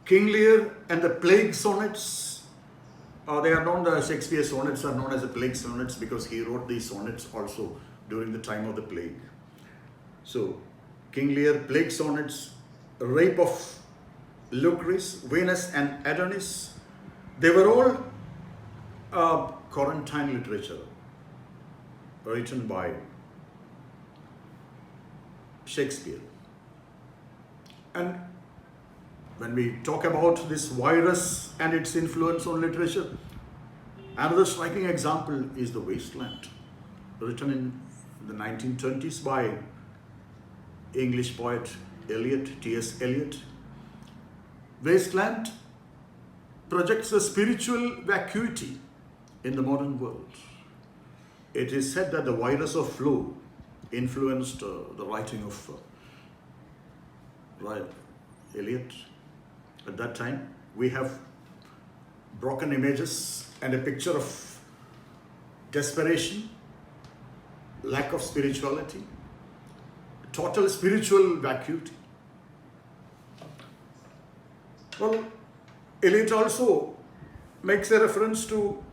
King Lear and the Plague Sonnets, they are known, the Shakespeare sonnets are known as the Plague Sonnets because he wrote these sonnets also during the time of the plague. So, King Lear, Plague Sonnets, Rape of Lucrece, Venus and Adonis, they were all Corinthian literature written by Shakespeare. And when we talk about this virus and its influence on literature, another striking example is The Wasteland, written in the 1920s by English poet T.S. Eliot. Wasteland projects a spiritual vacuity in the modern world. It is said that the virus of flu influenced the writing of Eliot. At that time, we have broken images and a picture of desperation, lack of spirituality, total spiritual vacuity. Well, Eliot also makes a reference to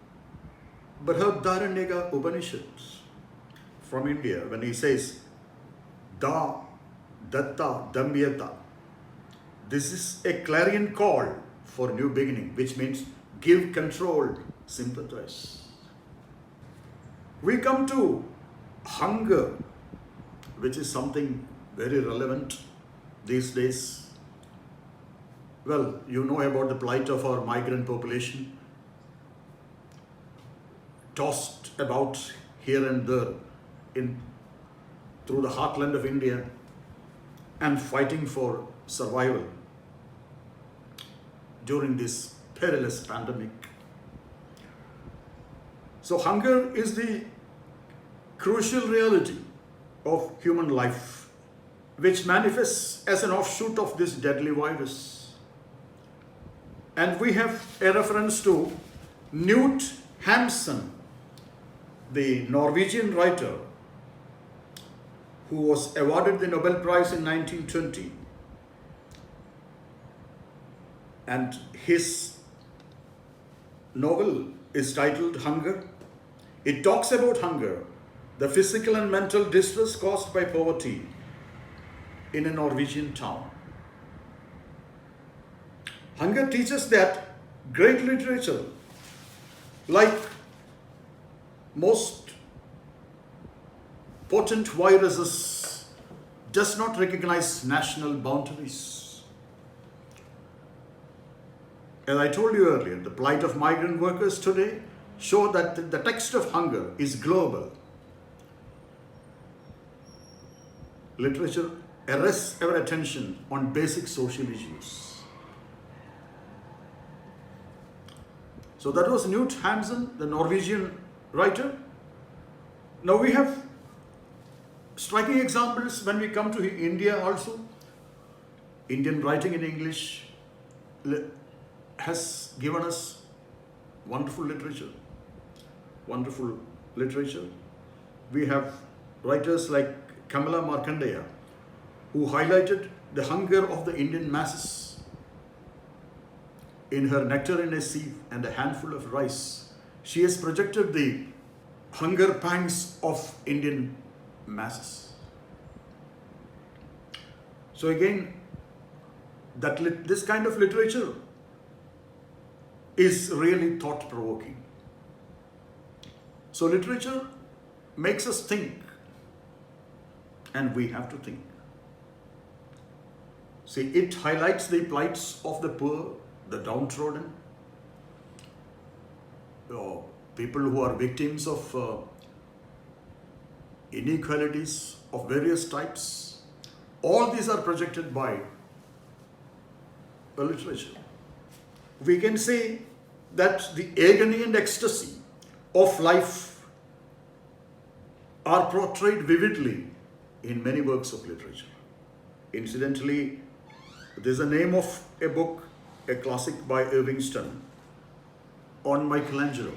Brihadaranyaka Upanishads from India when he says, Da Datta Damyata. This is a clarion call for new beginning, which means give, control, sympathize. We come to hunger, which is something very relevant these days. Well, you know about the plight of our migrant population, tossed about here and there through the heartland of India and fighting for survival during this perilous pandemic. So hunger is the crucial reality of human life, which manifests as an offshoot of this deadly virus. And we have a reference to Knut Hamsun, the Norwegian writer who was awarded the Nobel Prize in 1920. And his novel is titled Hunger. It talks about hunger, the physical and mental distress caused by poverty in a Norwegian town. Hunger teaches that great literature, like most potent viruses, does not recognize national boundaries. As I told you earlier, the plight of migrant workers today show that the text of hunger is global. Literature arrests our attention on basic social issues. So that was Knut Hamsun, the Norwegian writer. Now we have striking examples when we come to India also. Indian writing in English has given us wonderful literature. Wonderful literature. We have writers like Kamala Markandeya, who highlighted the hunger of the Indian masses. In her Nectar in a Sieve and a Handful of Rice, she has projected the hunger pangs of Indian masses. So again, this kind of literature is really thought-provoking. So literature makes us think, and we have to think. See, it highlights the plights of the poor, the downtrodden, people who are victims of inequalities of various types. All these are projected by the literature. We can say that the agony and ecstasy of life are portrayed vividly in many works of literature. Incidentally, there's a name of a book, a classic by Irvington, on Michelangelo.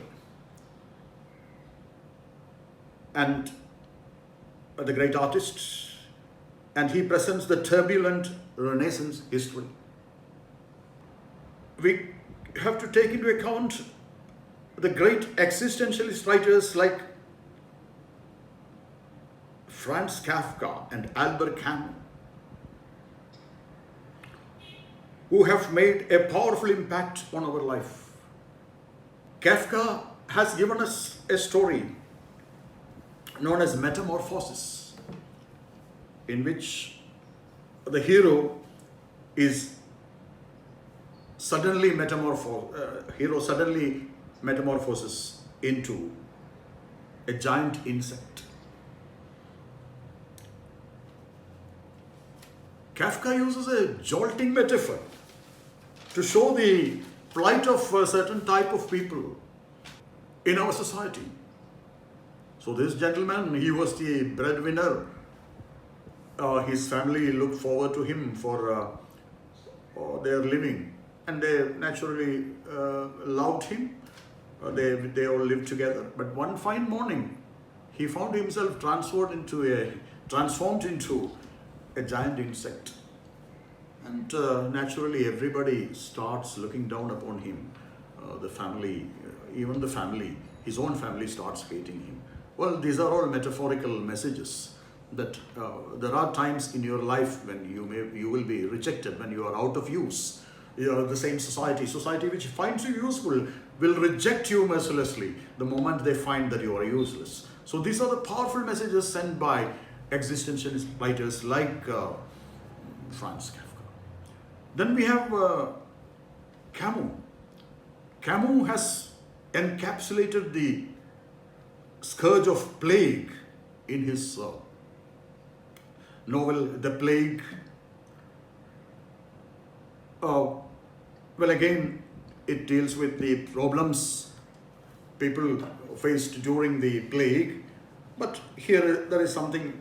And the great artist, and he presents the turbulent Renaissance history. we have to take into account the great existentialist writers like Franz Kafka and Albert Camus, who have made a powerful impact on our life. Kafka has given us a story known as Metamorphosis, in which the hero is suddenly metamorphoses into a giant insect. Kafka uses a jolting metaphor to show the plight of a certain type of people in our society. So this gentleman, he was the breadwinner. His family looked forward to him for their living, and they naturally loved him. They all lived together. But one fine morning, he found himself transformed into a giant insect. And naturally, everybody starts looking down upon him. The family, even the family, his own family starts hating him. Well, these are all metaphorical messages that there are times in your life when you will be rejected, when you are out of use. You are the same society which finds you useful will reject you mercilessly the moment they find that you are useless. So these are the powerful messages sent by existentialist writers like Franz Kafka. Then we have Camus. Camus has encapsulated the scourge of plague in his novel, The Plague. Well, again, it deals with the problems people faced during the plague, but here there is something,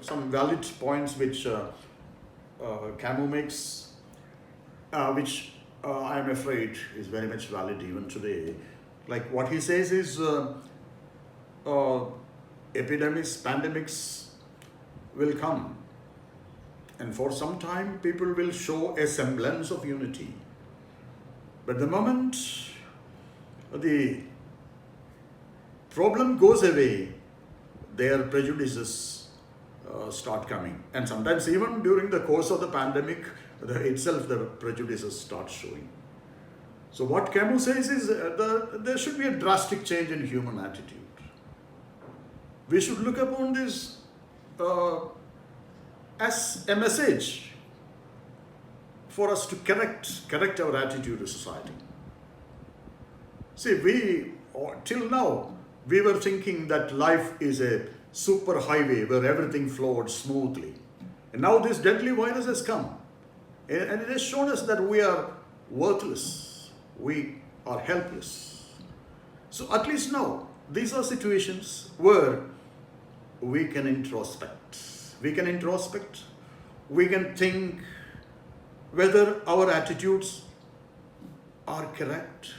some valid points which Camus makes, which I am afraid is very much valid even today. Like what he says is, epidemics, pandemics will come, and for some time people will show a semblance of unity. But the moment the problem goes away, their prejudices start coming. And sometimes even during the course of the pandemic itself, the prejudices start showing. So what Camus says is there should be a drastic change in human attitude. We should look upon this as a message for us to correct our attitude to society. See, till now, we were thinking that life is a super highway where everything flowed smoothly. And now this deadly virus has come. And it has shown us that we are worthless. We are helpless. So at least now, these are situations where we can introspect. We can think whether our attitudes are correct,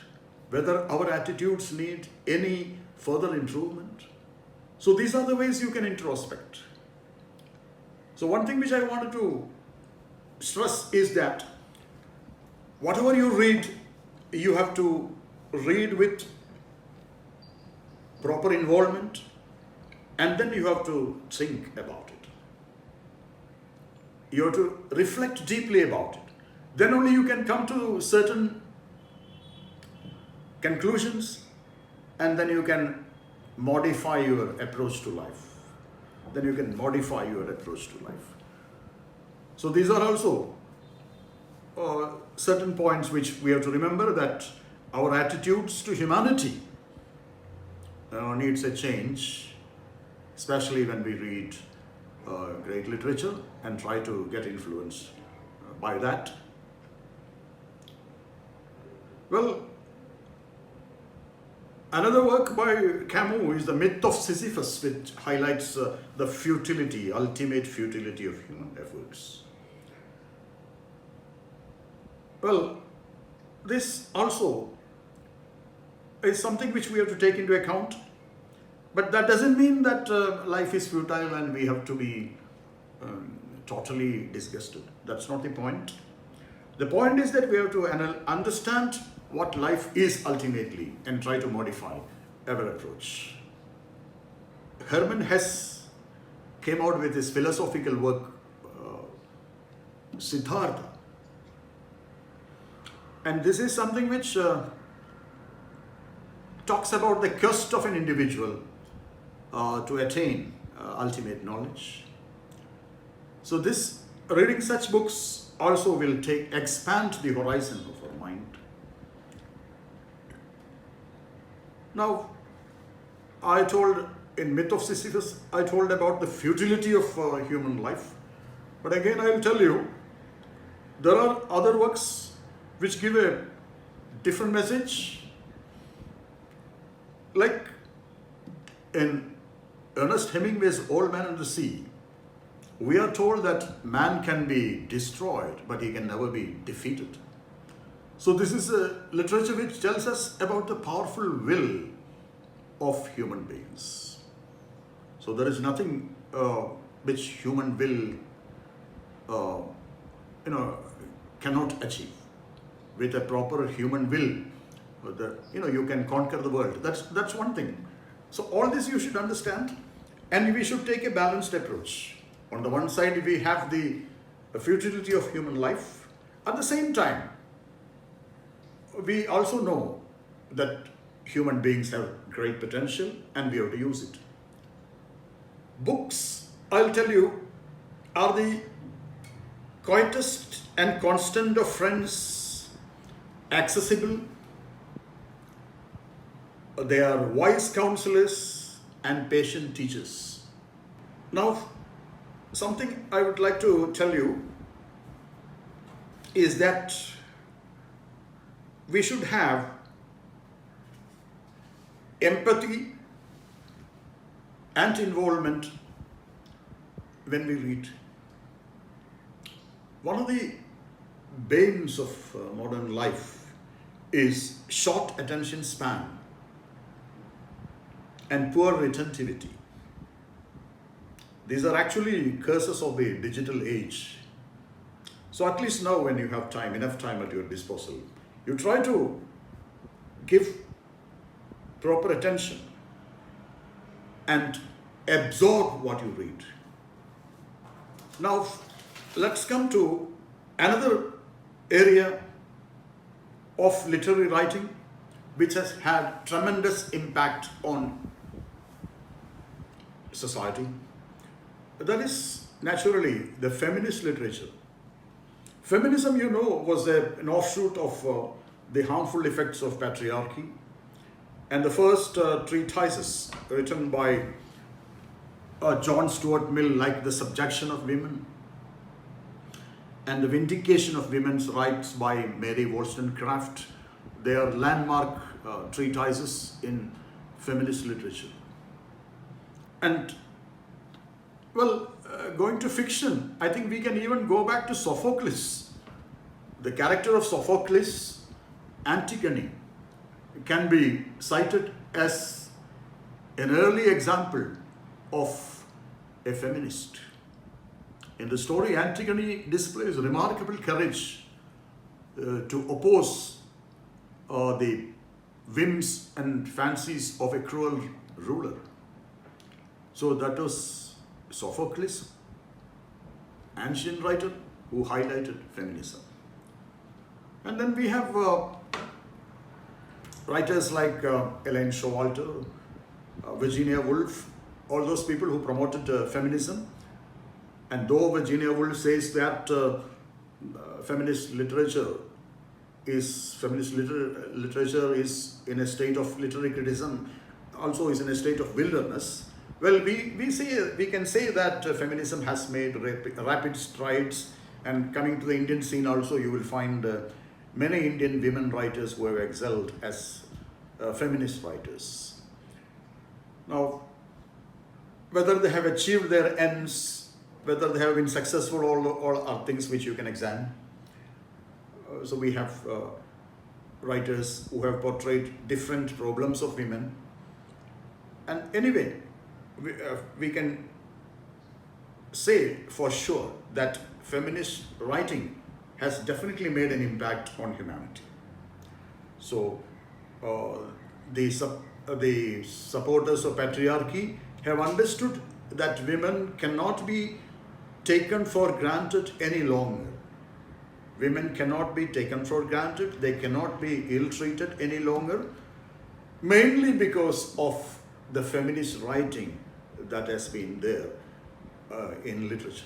whether our attitudes need any further improvement. So these are the ways you can introspect. So one thing which I wanted to stress is that whatever you read, you have to read with proper involvement, and then you have to think about it. You have to reflect deeply about it. Then only you can come to certain conclusions, and then you can modify your approach to life. So these are also certain points which we have to remember, that our attitudes to humanity needs a change, especially when we read great literature and try to get influenced by that. Well, another work by Camus is The Myth of Sisyphus, which highlights the ultimate futility of human efforts. Well, this also is something which we have to take into account, but that doesn't mean that life is futile and we have to be totally disgusted. That's not the point. The point is that we have to understand what life is ultimately and try to modify our approach. Hermann Hesse came out with his philosophical work, Siddhartha. And this is something which talks about the quest of an individual to attain ultimate knowledge. So this reading such books also will expand the horizon of our mind. Now, I told in Myth of Sisyphus, I told about the futility of human life. But again, I will tell you, there are other works which give a different message. Like in Ernest Hemingway's Old Man and the Sea, we are told that man can be destroyed, but he can never be defeated. So this is a literature which tells us about the powerful will of human beings. So there is nothing which human will, cannot achieve. With a proper human will, you can conquer the world. That's one thing. So all this you should understand, and we should take a balanced approach. On the one side, we have the futility of human life. At the same time, we also know that human beings have great potential and we have to use it. Books, I'll tell you, are the quietest and constant of friends, accessible. They are wise counselors and patient teachers. Now, something I would like to tell you is that we should have empathy and involvement when we read. One of the banes of modern life is short attention span and poor retentivity. These are actually curses of the digital age. So at least now when you have time, enough time at your disposal, you try to give proper attention and absorb what you read. Now, let's come to another area of literary writing which has had tremendous impact on society. That is naturally the feminist literature. Feminism, was an offshoot of the harmful effects of patriarchy. And the first treatises written by John Stuart Mill, like The Subjection of Women and The Vindication of Women's Rights by Mary Wollstonecraft, they are landmark treatises in feminist literature. And going to fiction, I think we can even go back to Sophocles. The character of Sophocles, Antigone, can be cited as an early example of a feminist. In the story, Antigone displays remarkable courage to oppose the whims and fancies of a cruel ruler. So that was Sophocles, ancient writer who highlighted feminism. And then we have writers like Elaine Showalter, Virginia Woolf, all those people who promoted feminism. And though Virginia Woolf says that feminist literature is in a state of literary criticism, also is in a state of wilderness. Well, we can say that feminism has made rapid strides, and coming to the Indian scene also, you will find many Indian women writers who have excelled as feminist writers. Now, whether they have achieved their ends, whether they have been successful, all are things which you can examine. So we have writers who have portrayed different problems of women. And anyway, we can say for sure that feminist writing has definitely made an impact on humanity. So the supporters of patriarchy have understood that women cannot be taken for granted any longer. Women cannot be taken for granted, they cannot be ill-treated any longer, mainly because of the feminist writing that has been there in literature.